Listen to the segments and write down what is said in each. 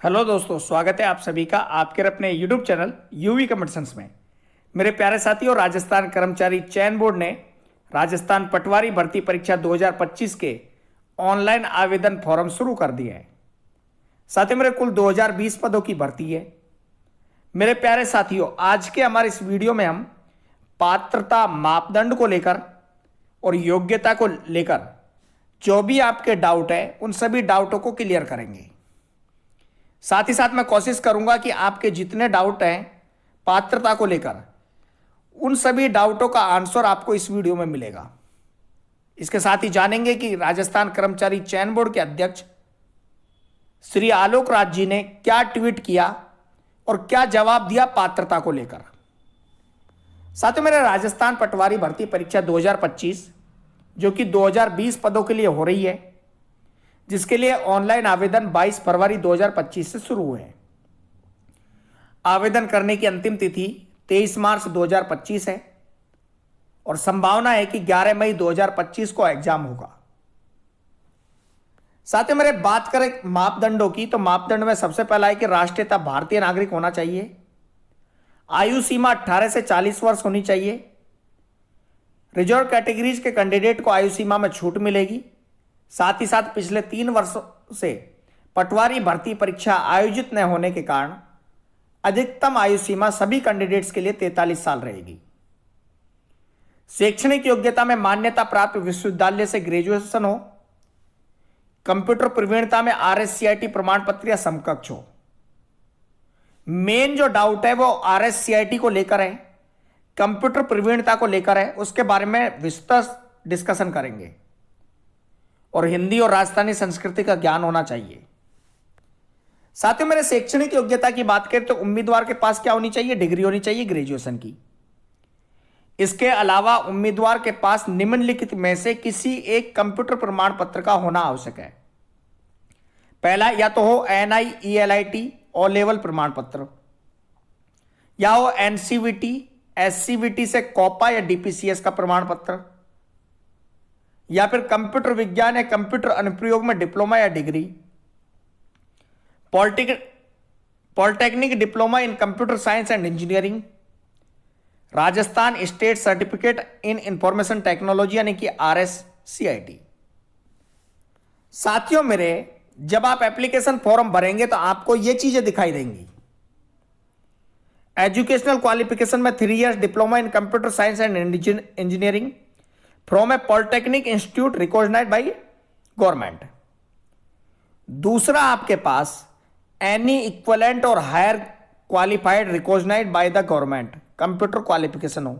Hello दोस्तों, स्वागत है आप सभी का आपके अपने यूट्यूब चैनल यूवी कमेंट्स में। मेरे प्यारे साथियों, राजस्थान कर्मचारी चयन बोर्ड ने राजस्थान पटवारी भर्ती परीक्षा 2025 के ऑनलाइन आवेदन फॉर्म शुरू कर दिए हैं। साथ ही मेरे कुल 2020 पदों की भर्ती है। मेरे प्यारे साथियों, आज के हमारे इस वीडियो में हम पात्रता मापदंड को लेकर और योग्यता को लेकर जो भी आपके डाउट है उन सभी डाउटों को क्लियर करेंगे। साथ ही साथ मैं कोशिश करूंगा कि आपके जितने डाउट हैं पात्रता को लेकर उन सभी डाउटों का आंसर आपको इस वीडियो में मिलेगा। इसके साथ ही जानेंगे कि राजस्थान कर्मचारी चयन बोर्ड के अध्यक्ष श्री आलोक राज जी ने क्या ट्वीट किया और क्या जवाब दिया पात्रता को लेकर। साथ ही मेरे राजस्थान पटवारी भर्ती परीक्षा 2025 जो कि 2020 पदों के लिए हो रही है, जिसके लिए ऑनलाइन आवेदन 22 फरवरी 2025 से शुरू हुए हैं। आवेदन करने की अंतिम तिथि 23 मार्च 2025 है और संभावना है कि 11 मई 2025 को एग्जाम होगा। साथ ही मेरे बात करें मापदंडों की, तो मापदंड में सबसे पहला है कि राष्ट्रीयता भारतीय नागरिक होना चाहिए। आयु सीमा 18 से 40 वर्ष होनी चाहिए। रिजर्व कैटेगरीज के कैंडिडेट को आयु सीमा में छूट मिलेगी। साथ ही साथ पिछले 3 वर्षों से पटवारी भर्ती परीक्षा आयोजित न होने के कारण अधिकतम आयु सीमा सभी कैंडिडेट्स के लिए 43 साल रहेगी। शैक्षणिक योग्यता में मान्यता प्राप्त विश्वविद्यालय से ग्रेजुएशन हो। कंप्यूटर प्रवीणता में आरएससीआईटी प्रमाण पत्र या समकक्ष हो। मेन जो डाउट है वो आरएससीआईटी को लेकर है, कंप्यूटर प्रवीणता को लेकर है, उसके बारे में विस्तृत डिस्कशन करेंगे। और हिंदी और राजस्थानी संस्कृति का ज्ञान होना चाहिए। साथ ही मेरे शैक्षणिक योग्यता की बात करें तो उम्मीदवार के पास क्या होनी चाहिए? डिग्री होनी चाहिए ग्रेजुएशन की। इसके अलावा उम्मीदवार के पास निम्नलिखित में से किसी एक कंप्यूटर प्रमाण पत्र का होना आवश्यक है। पहला, या तो हो NIELIT और लेवल प्रमाण पत्र, या हो NCVT SCVT से कॉपा या DPCS का प्रमाण पत्र, या फिर कंप्यूटर विज्ञान या कंप्यूटर अनुप्रयोग में डिप्लोमा या degree, polytechnic diploma in computer science and engineering, Rajasthan state certificate in information technology यानी कि RSCIT। साथियों मेरे, जब आप एप्लीकेशन फॉर्म भरेंगे तो आपको ये चीजें दिखाई देंगी। एजुकेशनल क्वालिफिकेशन में 3 years diploma in computer science and engineering from a polytechnic institute recognised by government. दूसरा, आपके पास एनी इक्विवेलेंट और higher qualified recognised by the government computer qualification हो।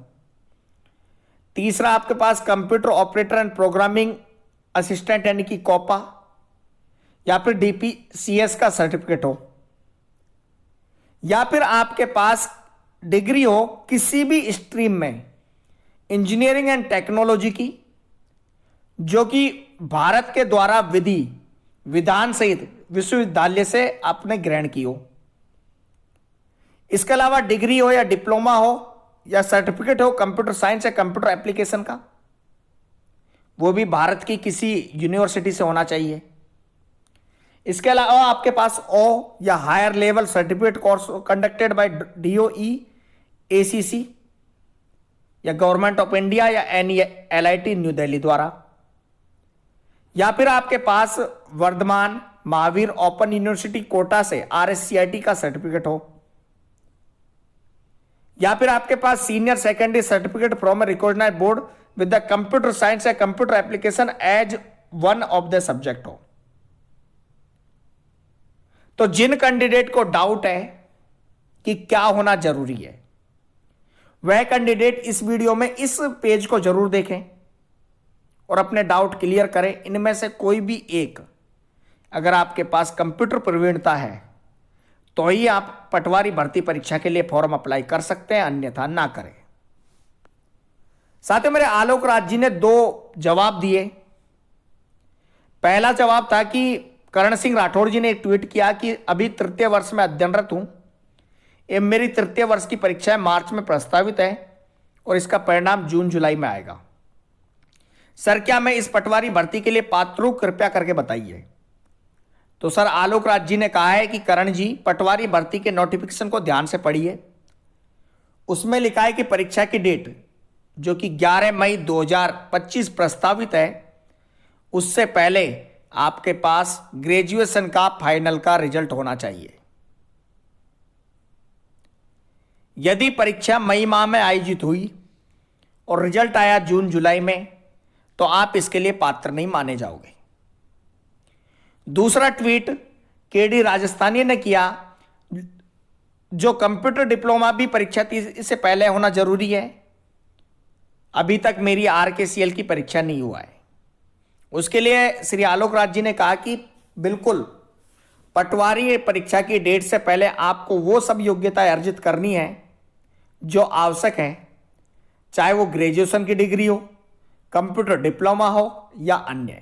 तीसरा, आपके पास computer operator and programming assistant यानी कि कॉपा या फिर DPCS का सर्टिफिकेट हो, या फिर आपके पास डिग्री हो किसी भी स्ट्रीम में इंजीनियरिंग एंड टेक्नोलॉजी की, जो कि भारत के द्वारा विधान सहित विश्वविद्यालय से आपने ग्रहण की हो। इसके अलावा डिग्री हो या डिप्लोमा हो या सर्टिफिकेट हो कंप्यूटर साइंस या कंप्यूटर एप्लीकेशन का, वो भी भारत की किसी यूनिवर्सिटी से होना चाहिए। इसके अलावा आपके पास ओ या higher level certificate course conducted by DOE ACC या गवर्नमेंट ऑफ इंडिया या NIELIT न्यू दिल्ली द्वारा, या फिर आपके पास वर्धमान महावीर ओपन यूनिवर्सिटी कोटा से RSCIT का सर्टिफिकेट हो, या फिर आपके पास senior secondary certificate from a recognised board with the computer science या computer application as one of the subject हो। तो जिन कैंडिडेट को डाउट है कि क्या होना जरूरी है, वह कैंडिडेट इस वीडियो में इस पेज को जरूर देखें और अपने डाउट क्लियर करें। इनमें से कोई भी एक अगर आपके पास कंप्यूटर प्रवीणता है तो ही आप पटवारी भर्ती परीक्षा के लिए फॉर्म अप्लाई कर सकते हैं, अन्यथा ना करें। साथ ही मेरे आलोक राज जी ने 2 जवाब दिए। पहला जवाब था कि करण सिंह राठौड़ जी ने एक ट्वीट किया कि अभी तृतीय वर्ष में अध्ययनरत हूं। मेरी तृतीय वर्ष की परीक्षा मार्च में प्रस्तावित है और इसका परिणाम जून जुलाई में आएगा। सर, क्या मैं इस पटवारी भर्ती के लिए पात्र हूं? कृपया करके बताइए। तो सर आलोक राज जी ने कहा है कि करण जी पटवारी भर्ती के नोटिफिकेशन को ध्यान से पढ़िए। उसमें लिखा है कि परीक्षा की डेट जो कि 11 मई 2025 प्रस्तावित है, उससे पहले आपके पास ग्रेजुएशन का फाइनल का रिजल्ट होना चाहिए। यदि परीक्षा मई माह में आयोजित हुई और रिजल्ट आया जून जुलाई में, तो आप इसके लिए पात्र नहीं माने जाओगे। दूसरा ट्वीट केडी राजस्थानी ने किया, जो कंप्यूटर डिप्लोमा भी परीक्षा थी इससे पहले होना जरूरी है। अभी तक मेरी RKCL की परीक्षा नहीं हुआ है। उसके लिए श्री आलोक राज जी ने कहा कि बिल्कुल पटवारी परीक्षा की डेट से पहले आपको वो सब योग्यताएं अर्जित करनी है जो आवश्यक है, चाहे वो ग्रेजुएशन की डिग्री हो, कंप्यूटर डिप्लोमा हो या अन्य।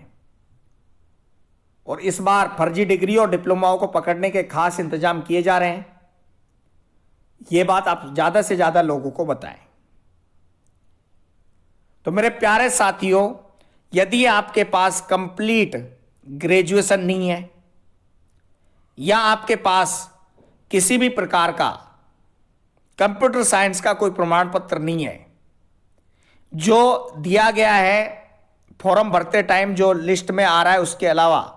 और इस बार फर्जी डिग्री और डिप्लोमाओं को पकड़ने के खास इंतजाम किए जा रहे हैं। यह बात आप ज्यादा से ज्यादा लोगों को बताएं। तो मेरे प्यारे साथियों, यदि आपके पास कंप्लीट ग्रेजुएशन नहीं है या आपके पास किसी भी प्रकार का कंप्यूटर साइंस का कोई प्रमाण पत्र नहीं है, जो दिया गया है फॉर्म भरते टाइम जो लिस्ट में आ रहा है उसके अलावा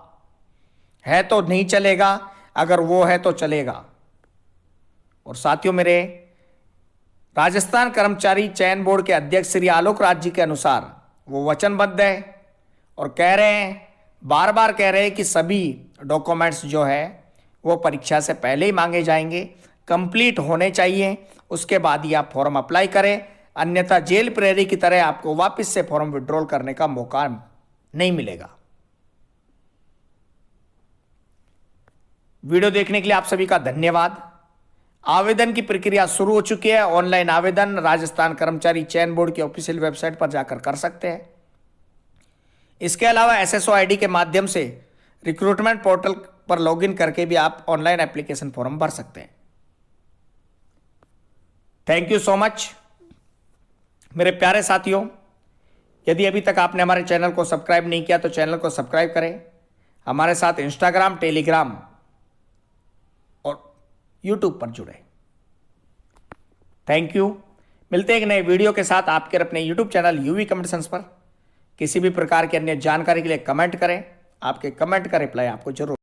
है तो नहीं चलेगा, अगर वो है तो चलेगा। और साथियों, मेरे राजस्थान कर्मचारी चयन बोर्ड के अध्यक्ष श्री आलोक राज जी के अनुसार वो वचनबद्ध है और कह रहे हैं, बार बार कह रहे हैं कि सभी डॉक्यूमेंट्स जो है वो परीक्षा से पहले ही मांगे जाएंगे, कंप्लीट होने चाहिए, उसके बाद ही आप फॉर्म अप्लाई करें, अन्यथा जेल प्रहरी की तरह आपको वापस से फॉर्म विड्रॉल करने का मौका नहीं मिलेगा। वीडियो देखने के लिए आप सभी का धन्यवाद। आवेदन की प्रक्रिया शुरू हो चुकी है। ऑनलाइन आवेदन राजस्थान कर्मचारी चयन बोर्ड की ऑफिशियल वेबसाइट पर जाकर कर सकते हैं। इसके अलावा SSO ID के माध्यम से रिक्रूटमेंट पोर्टल पर लॉगिन करके भी आप ऑनलाइन एप्लीकेशन फॉर्म भर सकते हैं। थैंक यू सो मच मेरे प्यारे साथियों। यदि अभी तक आपने हमारे चैनल को सब्सक्राइब नहीं किया तो चैनल को सब्सक्राइब करें। हमारे साथ इंस्टाग्राम, टेलीग्राम और यूट्यूब पर जुड़े। Thank you. मिलते हैं एक नए वीडियो के साथ आपके अपने यूट्यूब चैनल यूवी कमेंट्स पर। किसी भी प्रकार की अन्य जानकारी के लिए कमेंट करें। आपके कमेंट का रिप्लाई आपको जरूर